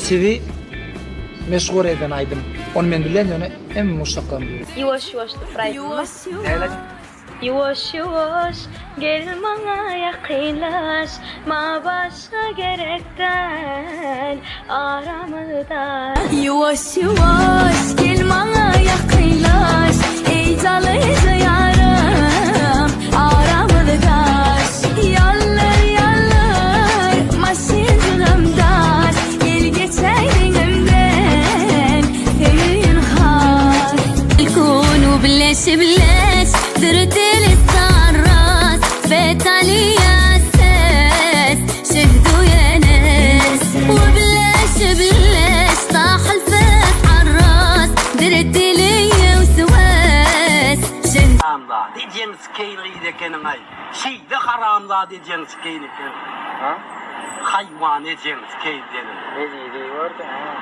sizi meşgul eden aydım. Onu men bilen onu en muşakkam. Yuvaş yuvaş tıpıraydım. Evet. Yuvaş yuvaş gel bana yakınlaş, ma başka gerekten aramızda. Yuvaş yuvaş gel bana yakınlaş, ey canlı yarım aramızda kaç. Yallar yallar maşinimden, gel geçeydin ömden senin har. الكون بلاش بلاش درت للسراس فات عليا الساس شهدوا يا ناس وبلاش بلاش طاح الفاس عالراس درت ليا وسواس شهدوا haramla diyeceğiniz keyliği de kenay. Şey de haramla diyeceğiniz keyliği. Ha? Hayvan diyeceğiniz keyliği. Ne diyeceği var ki ha?